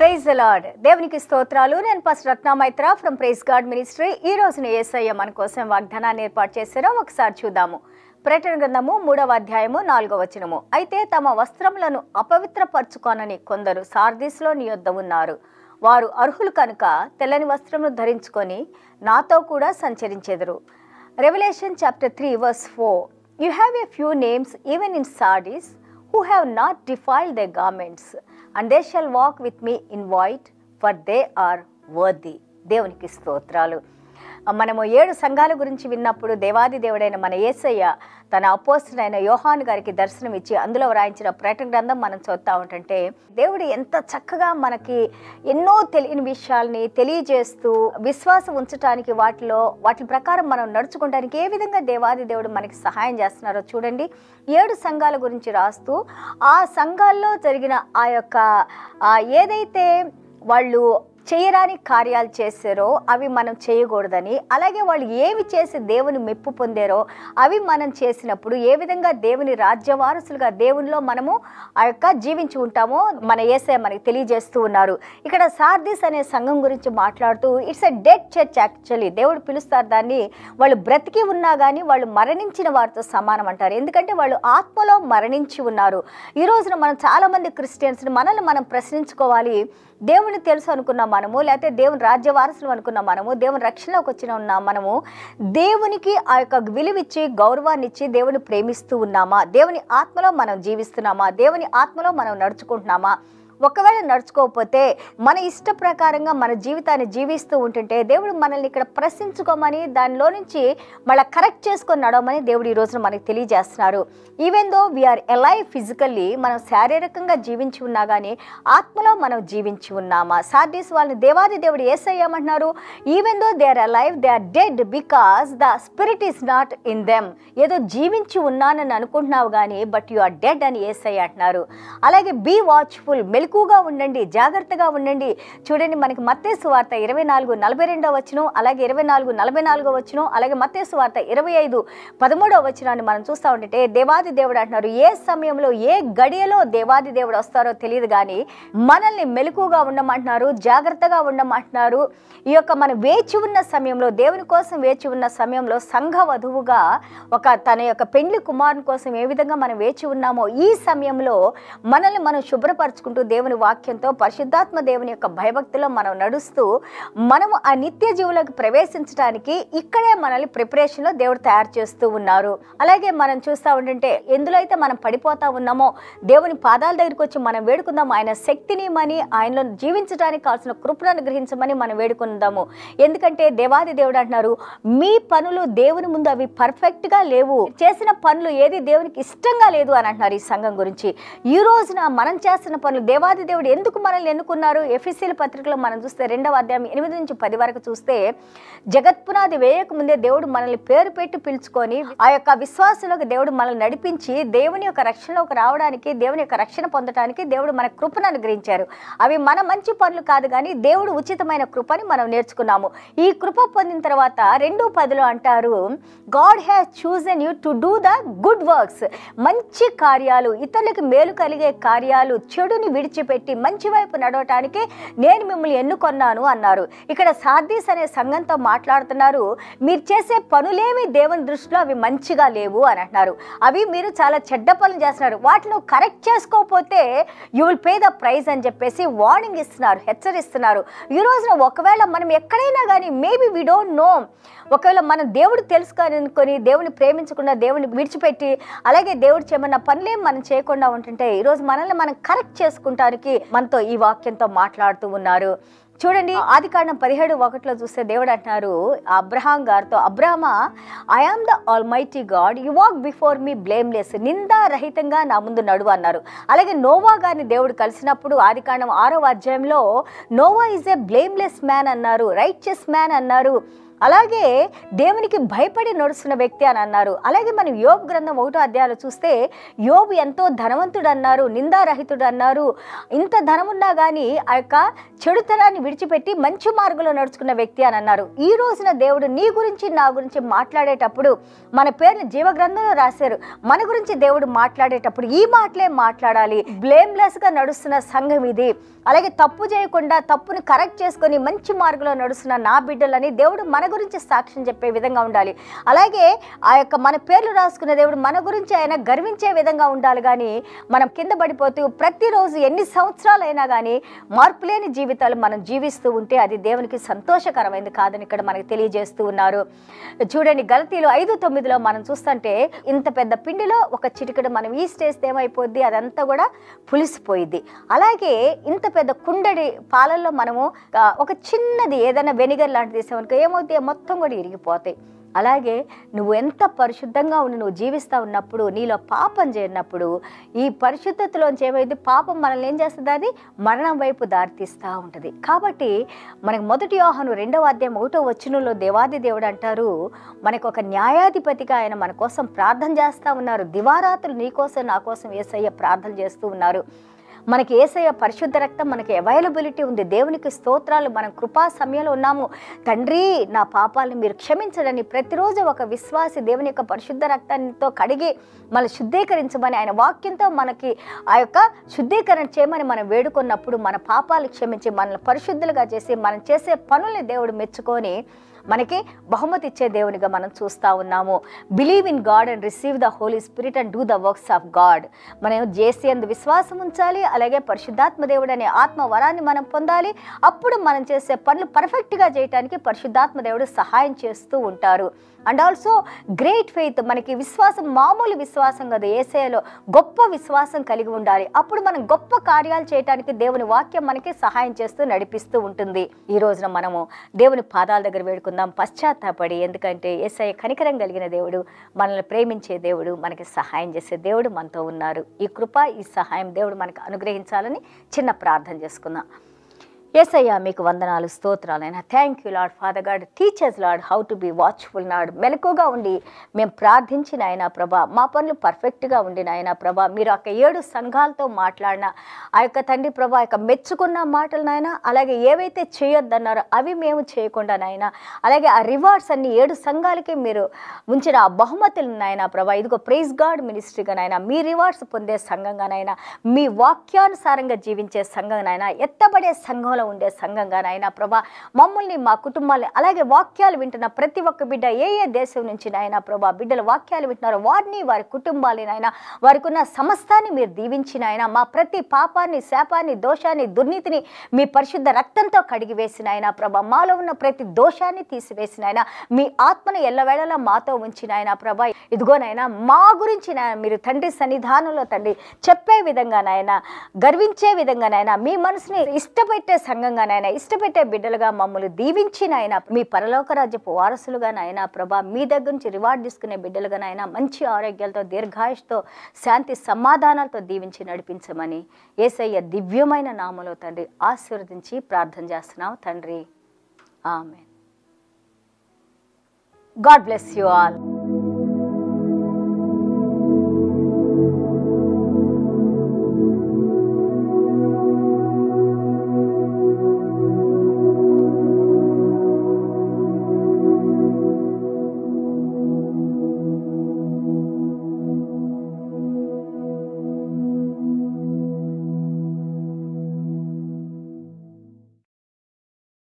Praise the lord. దేవునికి స్తోత్రాలు. నేను pastor Ratna Maitra from Praise God Ministry. ఈ రోజున యేసయ్య మన కోసం వాగ్దానాన్ని ఏర్పాటు చేశారో ఒకసారి చూద్దాము. ప్రకటన గ్రంథము 3వ అధ్యాయము 4వ వచనము. అయితే తమ వస్త్రములను అపవిత్రపరచుకోనని కొందరు సార్దీస్లో నీ యొద్ద ఉన్నారు. వారు అర్హులు కనుక తెల్లని వస్త్రమును ధరించుకొని నాతో కూడా సంచరించెదరు. Revolution chapter 3 verse 4. You have a few names even in Sardis who have not defiled their garments, and they shall walk with me in white, for they are worthy. దేవునికి స్తోత్రాలు. మనము 7 సంఘాల గురించి విన్నప్పుడు దేవాది దేవుడైన మన యేసయ్య తన అపోస్తలుడైన యోహాను గారికి దర్శనం ఇచ్చి అందులో వ్రాయించిన ప్రకటన గ్రంథం మనం చూస్తూ ఉంటుంటే దేవుడు ఎంత చక్కగా మనకి ఎన్నో తెలియని విషయాల్ని తెలియజేస్తూ విశ్వాసం ఉంచడానికి వాటి ప్రకారం మనం నడుచుకోవడానికి ఏ విధంగా దేవాది దేవుడు మనకి సహాయం చేస్తున్నారో చూడండి. 7 సంఘాల గురించి రాస్తూ ఆ సంఘాల్లో జరిగిన ఆ యొక్క ఏదైతే వాళ్ళు చేయరాని కార్యాలు చేశారో అవి మనం చేయకూడదని, అలాగే వాళ్ళు ఏమి చేసి దేవుని మెప్పు పొందారో అవి మనం చేసినప్పుడు ఏ విధంగా దేవుని రాజ్యవారసులుగా దేవునిలో మనము ఆ యొక్క జీవించి ఉంటామో మన యేసయ్య మనకి తెలియజేస్తూ ఉన్నారు. ఇక్కడ సార్దీస్ అనే సంఘం గురించి మాట్లాడుతూ it's a dead church. Actually దేవుడు పిలుస్తారు దాన్ని. వాళ్ళు బ్రతికి ఉన్నా కానీ వాళ్ళు మరణించిన వారితో సమానం అంటారు. ఎందుకంటే వాళ్ళు ఆత్మలో మరణించి ఉన్నారు. ఈ రోజున మనం చాలామంది క్రిస్టియన్స్ని మనల్ని మనం ప్రశ్నించుకోవాలి. దేవుని తెలుసు అనుకున్నాం మనము, లేకపోతే దేవుని రాజ్య వారసులు అనుకున్నాం మనము, దేవుని రక్షణలోకి వచ్చిన ఉన్నాం మనము, దేవునికి ఆ యొక్క విలువిచ్చి గౌరవాన్ని ఇచ్చి దేవుని ప్రేమిస్తూ ఉన్నామా, దేవుని ఆత్మలో మనం జీవిస్తున్నామా, దేవుని ఆత్మలో మనం నడుచుకుంటున్నామా? ఒకవేళ నడుచుకోకపోతే మన ఇష్ట ప్రకారంగా మన జీవితాన్ని జీవిస్తూ ఉంటుంటే దేవుడు మనల్ని ఇక్కడ ప్రశ్నించుకోమని దానిలో నుంచి మళ్ళీ కరెక్ట్ చేసుకొని నడవమని దేవుడు ఈ రోజున మనకి తెలియజేస్తున్నారు. Even though we are alive physically, మనం శారీరకంగా జీవించి ఉన్నా కానీ ఆత్మలో మనం జీవించి ఉన్నామా? సార్దీస్ వాళ్ళని దేవాది దేవుడు యేసయ్యమంటున్నారు, even though they are alive they are dead because the spirit is not in them. ఏదో జీవించి ఉన్నానని అనుకుంటున్నావు కానీ బట్ యు ఆర్ డెడ్ అని యేసయ్య అంటున్నారు. అలాగే బీ వాచ్ఫుల్, మెలకుగా ఉండండి, జాగ్రత్తగా ఉండండి. చూడండి, మనకి మత్తయి సువార్త 24:42 వచనం, అలాగే 24:44 వచనం, అలాగే మత్తయి సువార్త 25:13 వచనాన్ని మనం చూస్తూ ఉంటే దేవాది దేవుడు అంటున్నారు, ఏ సమయంలో ఏ గడియలో దేవాది దేవుడు వస్తారో తెలియదు కానీ మనల్ని మెలకుగా ఉండమంటున్నారు, జాగ్రత్తగా ఉండమంటున్నారు. ఈ యొక్క మనం వేచి ఉన్న సమయంలో, దేవుని కోసం వేచి ఉన్న సమయంలో సంఘ వధువుగా తన యొక్క పెండ్లి కుమారుని కోసం ఏ విధంగా మనం వేచి ఉన్నామో ఈ సమయంలో మనల్ని మనం శుభ్రపరచుకుంటూ దేవుని వాక్యంతో పరిశుద్ధాత్మ దేవుని యొక్క భయభక్తిలో మనం నడుస్తూ మనము ఆ నిత్య జీవులకు ప్రవేశించడానికి ఇక్కడే మనల్ని ప్రిపరేషన్లో దేవుడు తయారు చేస్తూ ఉన్నారు. అలాగే మనం చూస్తూ ఉంటుంటే ఎందులో అయితే మనం పడిపోతా ఉన్నామో దేవుని పాదాల దగ్గరికి వచ్చి మనం వేడుకుందాము, ఆయన శక్తిని మని ఆయనలో జీవించడానికి కావాల్సిన కృపను అనుగ్రహించమని మనం వేడుకుందాము. ఎందుకంటే దేవాది దేవుడు అంటున్నారు, మీ పనులు దేవుని ముందు అవి పర్ఫెక్ట్గా లేవు, చేసిన పనులు ఏది దేవునికి ఇష్టంగా లేదు అని అంటున్నారు. ఈ సంఘం గురించి ఈ రోజున మనం చేస్తున్న పనులు దేవాది దేవుడు ఎందుకు మనల్ని ఎన్నుకున్నారు? ఎఫెసీయుల పత్రికలో మనం చూస్తే 2వ అధ్యాయం 8-10 వరకు చూస్తే జగత్పునాది వేయక ముందే దేవుడు మనల్ని పేరు పెట్టి పిలుచుకొని ఆ యొక్క విశ్వాసంలోకి దేవుడు మనల్ని నడిపించి దేవుని యొక్క రక్షణలోకి రావడానికి, దేవుని యొక్క రక్షణ పొందడానికి దేవుడు మన కృపను అనుగ్రహించారు. అవి మన మంచి పనులు కాదు కానీ దేవుడు ఉచితమైన కృపని మనం నేర్చుకున్నాము. ఈ కృప పొందిన తర్వాత 2:10 అంటారు, God has chosen you to do the good works. మంచి కార్యాలు, ఇతరులకు మేలు కలిగే కార్యాలు, చెడుని విడిచిపెట్టి మంచి వైపు నడవటానికి నేను మిమ్మల్ని ఎన్నుకొన్నాను అన్నారు. ఇక్కడ సార్దీస్ అనే సంఘంతో మాట్లాడుతున్నారు, మీరు చేసే పనులేమి దేవుని దృష్టిలో అవి మంచిగా లేవు అని అంటున్నారు. అవి మీరు చాలా చెడ్డ పనులు చేస్తున్నారు, వాటిని కరెక్ట్ చేసుకోకపోతే you will pay the price అని చెప్పేసి వార్నింగ్ ఇస్తున్నారు, హెచ్చరిస్తున్నారు. ఈ రోజున ఒకవేళ మనం ఎక్కడైనా కానీ మేబీ వీ డోంట్ నో, ఒకవేళ మనం దేవుడు తెలుసుకొని దేవుని ప్రేమించకుండా దేవుని విడిచిపెట్టి అలాగే దేవుడు చేయమన్న పనులేం మనం చేయకుండా ఉంటుంటే ఈరోజు మనల్ని మనం కరెక్ట్ చేసుకుంటానికి మనతో ఈ వాక్యంతో మాట్లాడుతూ ఉన్నారు. చూడండి, ఆదికాండం 17:1 చూస్తే దేవుడు అంటున్నారు అబ్రహాం గారితో, అబ్రహమా, I am the almighty God, you walk before me blameless, నిందారహితంగా నా ముందు నడువు అన్నారు. అలాగే నోవా గారిని దేవుడు కలిసినప్పుడు ఆదికాండం 6వ అధ్యాయంలో Noah is a blameless man అన్నారు, రైచియస్ మ్యాన్ అన్నారు. అలాగే దేవునికి భయపడి నడుస్తున్న వ్యక్తి అని అన్నారు. అలాగే మనం యోబు గ్రంథం 1వ అధ్యాయంలో చూస్తే యోబు ఎంతో ధనవంతుడు అన్నారు, నిందారహితుడు అన్నారు. ఇంత ధనమున్నా కానీ ఆ యొక్క చెడుతనాన్ని విడిచిపెట్టి మంచి మార్గంలో నడుచుకున్న వ్యక్తి అని అన్నారు. ఈ రోజున దేవుడు నీ గురించి నా గురించి మాట్లాడేటప్పుడు మన పేరుని జీవగ్రంథంలో రాశారు. మన గురించి దేవుడు మాట్లాడేటప్పుడు ఈ మాటలే మాట్లాడాలి. బ్లేమ్లెస్గా నడుస్తున్న సంఘం ఇది, అలాగే తప్పు చేయకుండా తప్పుని కరెక్ట్ చేసుకొని మంచి మార్గంలో నడుస్తున్న నా బిడ్డలని దేవుడు మన గురించి సాక్ష్యం చెప్పే విధంగా ఉండాలి. అలాగే ఆ యొక్క మన పేర్లు రాసుకున్న దేవుడు మన గురించి ఆయన గర్వించే విధంగా ఉండాలి. కానీ మనం కింద పడిపోతూ ప్రతిరోజు ఎన్ని సంవత్సరాలైనా కానీ మార్పు లేని జీవితాలు మనం జీవిస్తూ ఉంటే అది దేవునికి సంతోషకరమైంది కాదని ఇక్కడ మనకు తెలియజేస్తూ ఉన్నారు. చూడండి, గలతీలు 5:9 మనం చూస్తుంటే ఇంత పెద్ద పిండిలో ఒక చిటికెడు మనం ఈస్ట్ వేస్తే ఏమైపోద్ది, అదంతా కూడా పులిసిపోయిద్ది. అలాగే ఇంత పెద్ద కుండడి పాలల్లో మనము ఒక చిన్నది ఏదైనా వెనిగర్ లాంటిది వేసామనుకో ఏమవుతాయి, మొత్తం కూడా ఇరిగిపోతాయి. అలాగే నువ్వు ఎంత పరిశుద్ధంగా ఉండి నువ్వు జీవిస్తూ ఉన్నప్పుడు, నీలో పాపం చేరినప్పుడు ఈ పరిశుద్ధతలోంచి ఏమైంది, పాపం మనల్ని ఏం చేస్తుంది, అది మరణం వైపు దారితీస్తూ ఉంటుంది. కాబట్టి మనకు 1 యోహాను 2వ అధ్యాయం 1వ వచనంలో దేవాది దేవుడు అంటారు, మనకు ఒక న్యాయాధిపతిగా ఆయన మన కోసం ప్రార్థన చేస్తూ ఉన్నారు. దివారాత్రులు నీ కోసం నా కోసం యేసయ్య ప్రార్థన చేస్తూ ఉన్నారు. మనకి యేసయ్య పరిశుద్ధ రక్తం మనకి అవైలబిలిటీ ఉంది. దేవునికి స్తోత్రాలు. మనం కృపా సమయంలో ఉన్నాము. తండ్రి, నా పాపాలను మీరు క్షమించడని ప్రతిరోజు ఒక విశ్వాసి దేవుని యొక్క పరిశుద్ధ రక్తంతో కడిగి మనల్ని శుద్ధీకరించమని ఆయన వాక్యంతో మనకి ఆ యొక్క శుద్ధీకరణ చేయమని మనం వేడుకున్నప్పుడు మన పాపాలు క్షమించి మనల్ని పరిశుద్ధులుగా చేసి మనం చేసే పనుల్ని దేవుడు మెచ్చుకొని మనకి బహుమతి ఇచ్చే దేవునిగా మనం చూస్తూ ఉన్నాము. Believe in God and receive the Holy Spirit and do the works of God. మనం చేసే అందు విశ్వాసం ఉంచాలి. అలాగే పరిశుద్ధాత్మ దేవుడు అనే ఆత్మ వరాన్ని మనం పొందాలి. అప్పుడు మనం చేసే పనులు పర్ఫెక్ట్గా చేయడానికి పరిశుద్ధాత్మ దేవుడు సహాయం చేస్తూ ఉంటారు. అండ్ ఆల్సో గ్రేట్ ఫెయిత్, మనకి విశ్వాసం మామూలు విశ్వాసం కాదు, యేసయ్యలో గొప్ప విశ్వాసం కలిగి ఉండాలి. అప్పుడు మనం గొప్ప కార్యాలు చేయడానికి దేవుని వాక్యం మనకి సహాయం చేస్తూ నడిపిస్తూ ఉంటుంది. ఈ రోజున మనము దేవుని పాదాల దగ్గర వేడుకుందాం పశ్చాత్తాపడి. ఎందుకంటే యేసయ్య కనికరం కలిగిన దేవుడు, మనల్ని ప్రేమించే దేవుడు, మనకి సహాయం చేసే దేవుడు మనతో ఉన్నారు. ఈ కృప, ఈ సహాయం దేవుడు మనకు అనుగ్రహించాలని చిన్న ప్రార్థన చేసుకుందాం. యేసయ్య మీకు వందనాలు, స్తోత్రాలైనా. Thank you Lord. Father God, teachers Lord how to be watchful nod. మెలకుగా ఉండి మేము ప్రార్థించిన ఆయన ప్రభా, మా పనులు పర్ఫెక్ట్గా ఉండిన ఆయన ప్రభా, మీరు ఆ 7 సంఘాలతో మాట్లాడిన ఆ యొక్క తండ్రి ప్రభా, యొక్క మెచ్చుకున్న మాటలు నాయన, అలాగే ఏవైతే చేయొద్దన్నారో అవి మేము చేయకుండా నాయన, అలాగే ఆ రివార్డ్స్ అన్ని 7 సంఘాలకి మీరు ఉంచిన ఆ బహుమతులు నాయన ప్రభా, ఇదిగో ప్రైజ్ గాడ్ మినిస్ట్రీగా నాయన, మీ రివార్డ్స్ పొందే సంఘంగా నాయన, మీ వాక్యానుసారంగా జీవించే సంఘం నాయన, ఎత్తబడే సంఘంలో ఉండే సంఘంగా నాయన ప్రభా, మమ్మల్ని మా కుటుంబాన్ని అలాగే వాక్యాలు వింటున్న ప్రతి ఒక్క బిడ్డ ఏ దేశం నుంచి నాయన ప్రభా బిడ్డలు వాక్యాలు వింటున్నారో వారిని, వారి కుటుంబాన్ని నాయన, వారికి ఉన్న సమస్తాన్ని మీరు దీవించిన ఆయన, మా ప్రతి పాపాన్ని, శాపాన్ని, దోషాన్ని, దుర్నీతిని మీ పరిశుద్ధ రక్తంతో కడిగి వేసిన ఆయన ప్రభా, మాలో ఉన్న ప్రతి దోషాన్ని తీసివేసిన ఆయన, మీ ఆత్మను ఎల్లవేళలా మాతో ఉంచిన ఆయన ప్రభా, ఇదిగోనైనా మా గురించి మీరు తండ్రి సన్నిధానంలో తండ్రి చెప్పే విధంగా నాయన, గర్వించే విధంగా నాయన, మీ మనసుని ఇష్టపెట్టే సంఘంగా నాయన, ఇష్టపెట్టే బిడ్డలుగా మమ్మల్ని దీవించి నాయన, మీ పరలోక రాజ్యపు వారసులుగా నాయన ప్రభా, మీ దగ్గర నుంచి రివార్డ్ తీసుకునే బిడ్డలుగా నాయన, మంచి ఆరోగ్యాలతో, దీర్ఘాయుష్తో, శాంతి సమాధానాలతో దీవించి నడిపించమని యేసయ్య దివ్యమైన నామములో తండ్రి ఆశీర్వదించి ప్రార్థన చేస్తున్నాం తండ్రి. Amen. God bless you all.